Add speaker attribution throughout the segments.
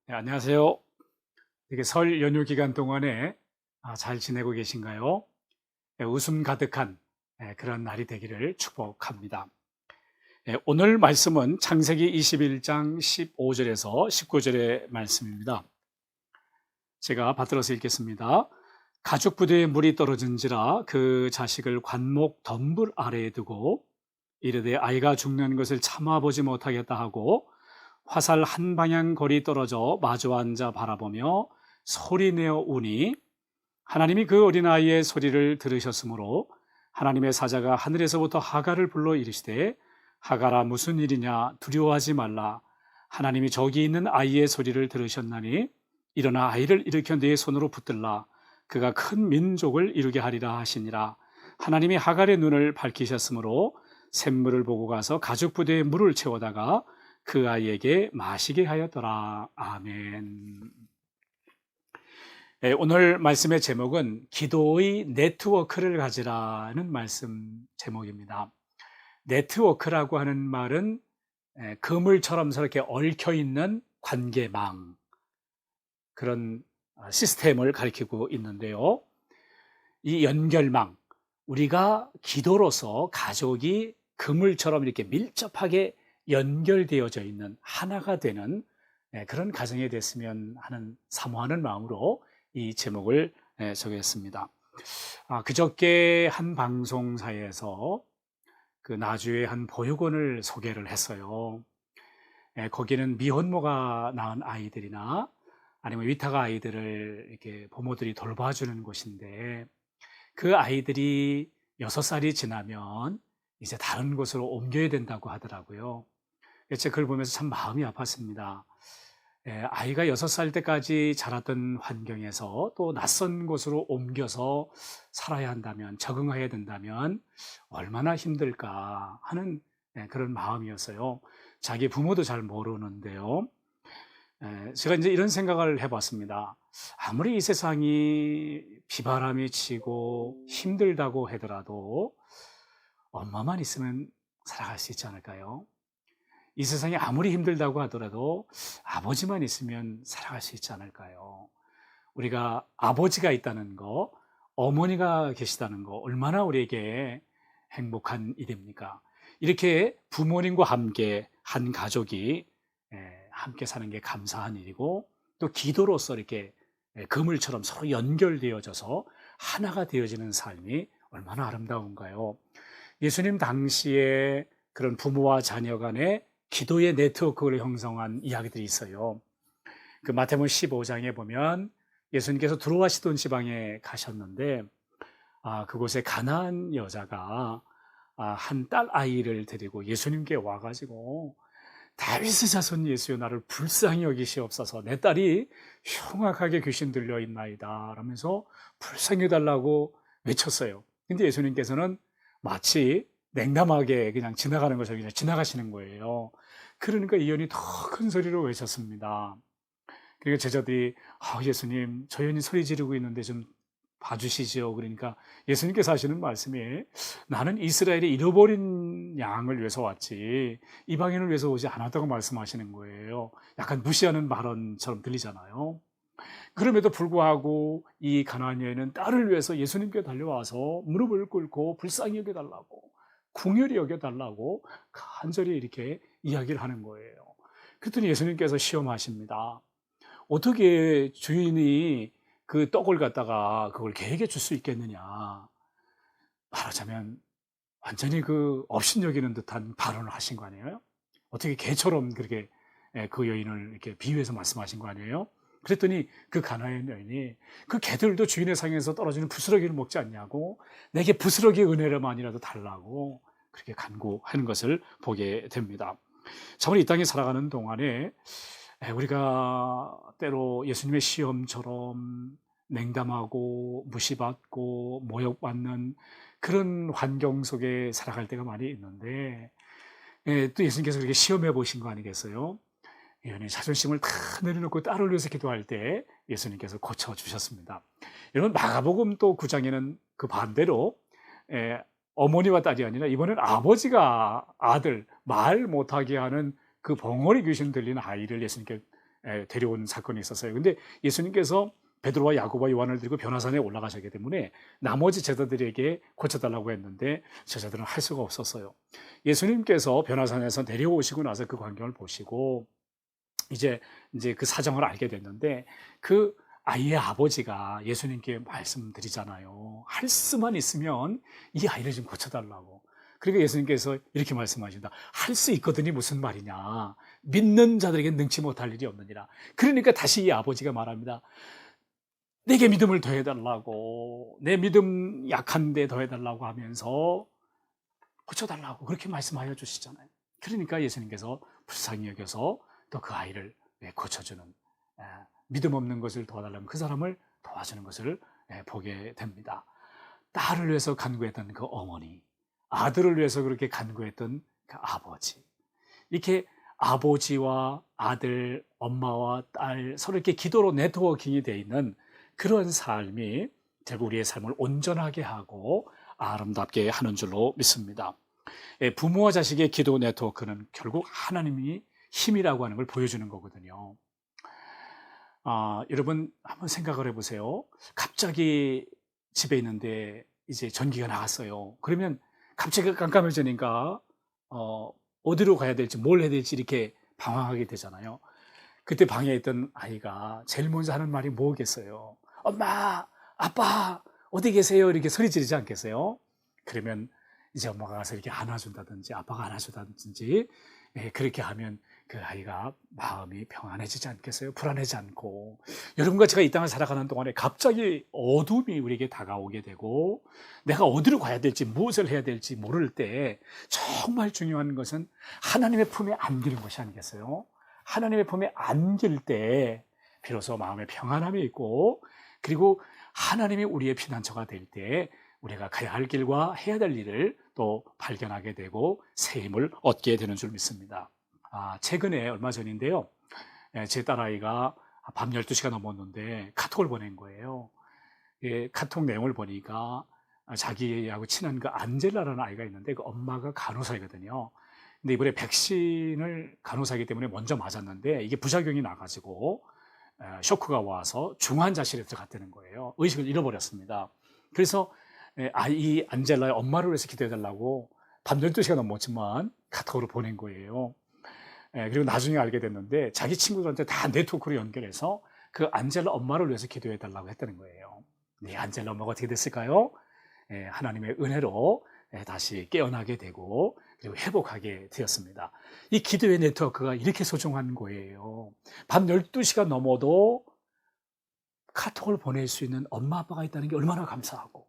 Speaker 1: 네, 안녕하세요. 이게 설 연휴 기간 동안에 잘 지내고 계신가요? 네, 웃음 가득한 그런 날이 되기를 축복합니다. 오늘 말씀은 창세기 21장 15절에서 19절의 말씀입니다. 제가 받들어서 읽겠습니다. 가죽 부대에 물이 떨어진지라 그 자식을 관목 덤불 아래에 두고 이르되 아이가 죽는 것을 참아보지 못하겠다 하고 화살 한 방향 거리 떨어져 마주 앉아 바라보며 소리내어 우니 하나님이 그 어린아이의 소리를 들으셨으므로 하나님의 사자가 하늘에서부터 하갈을 불러 이르시되 하갈아 무슨 일이냐 두려워하지 말라 하나님이 저기 있는 아이의 소리를 들으셨나니 일어나 아이를 일으켜 네 손으로 붙들라 그가 큰 민족을 이루게 하리라 하시니라. 하나님이 하갈의 눈을 밝히셨으므로 샘물을 보고 가서 가죽 부대에 물을 채우다가 그 아이에게 마시게 하였더라. 아멘. 오늘 말씀의 제목은 기도의 네트워크를 가지라는 말씀 제목입니다. 네트워크라고 하는 말은 그물처럼 저렇게 얽혀있는 관계망, 그런 시스템을 가리키고 있는데요. 이 연결망, 우리가 기도로서 가족이 그물처럼 이렇게 밀접하게 연결되어져 있는 하나가 되는 그런 가정이 됐으면 하는 사모하는 마음으로 이 제목을 정했습니다. 그저께 한 방송사에서 그 나주의 한 보육원을 소개를 했어요. 거기는 미혼모가 낳은 아이들이나 아니면 위탁 아이들을 이렇게 부모들이 돌봐주는 곳인데 그 아이들이 6살이 지나면 이제 다른 곳으로 옮겨야 된다고 하더라고요. 제가 그걸 보면서 참 마음이 아팠습니다. 아이가 6살 때까지 자랐던 환경에서 또 낯선 곳으로 옮겨서 살아야 한다면, 적응해야 된다면 얼마나 힘들까 하는 그런 마음이었어요. 자기 부모도 잘 모르는데요. 제가 이제 이런 생각을 해봤습니다. 아무리 이 세상이 비바람이 치고 힘들다고 하더라도 엄마만 있으면 살아갈 수 있지 않을까요? 이 세상이 아무리 힘들다고 하더라도 아버지만 있으면 살아갈 수 있지 않을까요? 우리가 아버지가 있다는 거, 어머니가 계시다는 거 얼마나 우리에게 행복한 일입니까? 이렇게 부모님과 함께 한 가족이 함께 사는 게 감사한 일이고 또 기도로서 이렇게 그물처럼 서로 연결되어져서 하나가 되어지는 삶이 얼마나 아름다운가요? 예수님 당시에 그런 부모와 자녀 간의 기도의 네트워크를 형성한 이야기들이 있어요. 그 마태복음 15장에 보면 예수님께서 두로아시돈 지방에 가셨는데 그곳에 가나안 여자가 한 딸 아이를 데리고 예수님께 와가지고 다윗의 자손 예수여 나를 불쌍히 여기시옵소서 내 딸이 흉악하게 귀신 들려 있나이다 라면서 불쌍히 달라고 외쳤어요. 근데 예수님께서는 마치 냉담하게 그냥 지나가는 것처럼 그냥 지나가시는 거예요. 그러니까 이 연이 더 큰 소리로 외쳤습니다. 그러니까 제자들이 예수님 저 연이 소리 지르고 있는데 좀 봐주시지요. 그러니까 예수님께서 하시는 말씀이 나는 이스라엘의 잃어버린 양을 위해서 왔지 이방인을 위해서 오지 않았다고 말씀하시는 거예요. 약간 무시하는 발언처럼 들리잖아요. 그럼에도 불구하고 이 가나안 여인은 딸을 위해서 예수님께 달려와서 무릎을 꿇고 불쌍히 여겨달라고 궁휼히 여겨달라고 간절히 이렇게 이야기를 하는 거예요. 그랬더니 예수님께서 시험하십니다. 어떻게 주인이 그 떡을 갖다가 그걸 개에게 줄 수 있겠느냐. 말하자면 완전히 그 업신여기는 듯한 발언을 하신 거 아니에요? 어떻게 개처럼 그렇게 그 여인을 이렇게 비유해서 말씀하신 거 아니에요? 그랬더니 그 가나안 여인이 그 개들도 주인의 상에서 떨어지는 부스러기를 먹지 않냐고 내게 부스러기 은혜를만이라도 달라고 그렇게 간구하는 것을 보게 됩니다. 저는 이 땅에 살아가는 동안에 우리가 때로 예수님의 시험처럼 냉담하고 무시받고 모욕받는 그런 환경 속에 살아갈 때가 많이 있는데 또 예수님께서 그렇게 시험해 보신 거 아니겠어요? 연인 자존심을 다 내려놓고 딸을 위해서 기도할 때 예수님께서 고쳐주셨습니다. 여러분 마가복음 또 9장에는 그 반대로 어머니와 딸이 아니라 이번엔 아버지가 아들, 말 못하게 하는 그 벙어리 귀신 들리는 아이를 예수님께 데려온 사건이 있었어요. 근데 예수님께서 베드로와 야고보와 요한을 들고 변화산에 올라가셨기 때문에 나머지 제자들에게 고쳐달라고 했는데 제자들은 할 수가 없었어요. 예수님께서 변화산에서 내려오시고 나서 그 광경을 보시고 이제 그 사정을 알게 됐는데, 그 아이의 아버지가 예수님께 말씀드리잖아요. 할 수만 있으면 이 아이를 좀 고쳐달라고. 그러니까 예수님께서 이렇게 말씀하신다. 할 수 있거든이 무슨 말이냐. 믿는 자들에게 능치 못할 일이 없느니라. 그러니까 다시 이 아버지가 말합니다. 내게 믿음을 더해달라고, 내 믿음 약한데 더해달라고 하면서 고쳐달라고 그렇게 말씀하여 주시잖아요. 그러니까 예수님께서 불쌍히 여겨서 또 그 아이를 고쳐주는, 믿음 없는 것을 도와달라면 그 사람을 도와주는 것을 보게 됩니다. 딸을 위해서 간구했던 그 어머니, 아들을 위해서 그렇게 간구했던 그 아버지, 이렇게 아버지와 아들, 엄마와 딸 서로 이렇게 기도로 네트워킹이 되어 있는 그런 삶이 결국 우리의 삶을 온전하게 하고 아름답게 하는 줄로 믿습니다. 부모와 자식의 기도 네트워크는 결국 하나님이 힘이라고 하는 걸 보여주는 거거든요. 여러분 한번 생각을 해보세요. 갑자기 집에 있는데 이제 전기가 나갔어요. 그러면 갑자기 깜깜해지니까 어디로 가야 될지 뭘 해야 될지 이렇게 방황하게 되잖아요. 그때 방에 있던 아이가 제일 먼저 하는 말이 뭐겠어요? 엄마, 아빠 어디 계세요? 이렇게 소리 지르지 않겠어요? 그러면 이제 엄마가 가서 이렇게 안아준다든지 아빠가 안아준다든지 그렇게 하면 그 아이가 마음이 평안해지지 않겠어요? 불안하지 않고. 여러분과 제가 이 땅을 살아가는 동안에 갑자기 어둠이 우리에게 다가오게 되고 내가 어디로 가야 될지 무엇을 해야 될지 모를 때 정말 중요한 것은 하나님의 품에 안기는 것이 아니겠어요? 하나님의 품에 안길 때 비로소 마음의 평안함이 있고, 그리고 하나님이 우리의 피난처가 될 때 우리가 가야 할 길과 해야 될 일을 또 발견하게 되고 새 힘을 얻게 되는 줄 믿습니다. 최근에 얼마 전인데요, 제 딸아이가 밤 12시가 넘었는데 카톡을 보낸 거예요. 카톡 내용을 보니까 자기하고 친한 그 안젤라라는 아이가 있는데 그 엄마가 간호사이거든요. 근데 이번에 백신을 간호사이기 때문에 먼저 맞았는데 이게 부작용이 나가지고 쇼크가 와서 중환자실에 들어갔다는 거예요. 의식을 잃어버렸습니다. 그래서 이 안젤라의 엄마를 위해서 기도해달라고 밤 12시가 넘었지만 카톡으로 보낸 거예요. 그리고 나중에 알게 됐는데 자기 친구들한테 다 네트워크로 연결해서 그 안젤라 엄마를 위해서 기도해달라고 했다는 거예요. 네, 안젤라 엄마가 어떻게 됐을까요? 하나님의 은혜로 다시 깨어나게 되고 그리고 회복하게 되었습니다. 이 기도의 네트워크가 이렇게 소중한 거예요. 밤 12시가 넘어도 카톡을 보낼 수 있는 엄마 아빠가 있다는 게 얼마나 감사하고,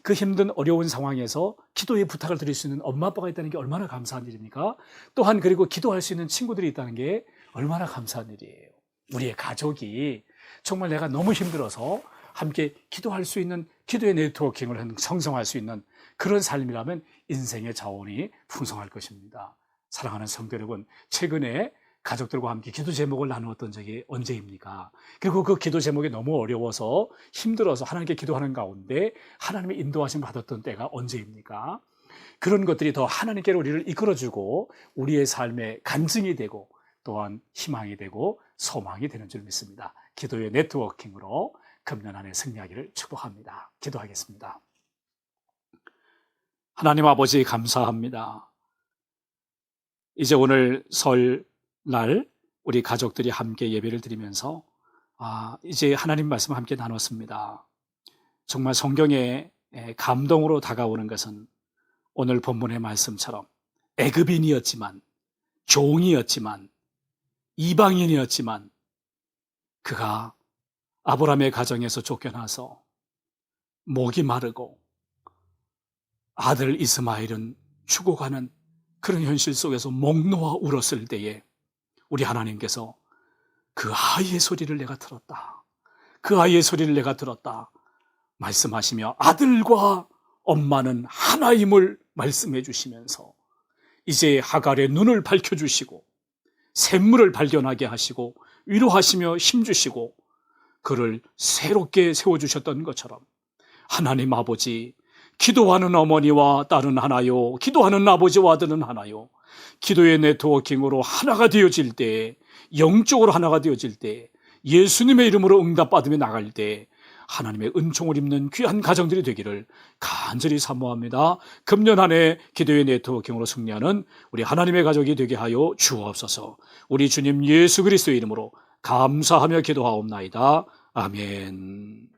Speaker 1: 그 힘든 어려운 상황에서 기도의 부탁을 드릴 수 있는 엄마 아빠가 있다는 게 얼마나 감사한 일입니까? 또한 그리고 기도할 수 있는 친구들이 있다는 게 얼마나 감사한 일이에요. 우리의 가족이 정말 내가 너무 힘들어서 함께 기도할 수 있는, 기도의 네트워킹을 성성할 수 있는 그런 삶이라면 인생의 자원이 풍성할 것입니다. 사랑하는 성도 여러분, 최근에 가족들과 함께 기도 제목을 나누었던 적이 언제입니까? 그리고 그 기도 제목이 너무 어려워서 힘들어서 하나님께 기도하는 가운데 하나님의 인도하심 받았던 때가 언제입니까? 그런 것들이 더 하나님께로 우리를 이끌어주고 우리의 삶의 간증이 되고 또한 희망이 되고 소망이 되는 줄 믿습니다. 기도의 네트워킹으로 금년 한 해 승리하기를 축복합니다. 기도하겠습니다. 하나님 아버지 감사합니다. 이제 오늘 설날 우리 가족들이 함께 예배를 드리면서 이제 하나님 말씀을 함께 나눴습니다. 정말 성경에 감동으로 다가오는 것은 오늘 본문의 말씀처럼 애굽인이었지만, 종이었지만, 이방인이었지만 그가 아브라함의 가정에서 쫓겨나서 목이 마르고 아들 이스마엘은 죽어가는 그런 현실 속에서 목 놓아 울었을 때에 우리 하나님께서 그 아이의 소리를 내가 들었다, 그 아이의 소리를 내가 들었다 말씀하시며 아들과 엄마는 하나임을 말씀해 주시면서 이제 하갈의 눈을 밝혀주시고 샘물을 발견하게 하시고 위로하시며 힘주시고 그를 새롭게 세워주셨던 것처럼 하나님 아버지, 기도하는 어머니와 딸은 하나요. 기도하는 아버지와 아들은 하나요. 기도의 네트워킹으로 하나가 되어질 때, 영적으로 하나가 되어질 때, 예수님의 이름으로 응답받으며 나갈 때 하나님의 은총을 입는 귀한 가정들이 되기를 간절히 사모합니다. 금년 한 해 기도의 네트워킹으로 승리하는 우리 하나님의 가족이 되게 하여 주옵소서. 우리 주님 예수 그리스도의 이름으로 감사하며 기도하옵나이다. 아멘.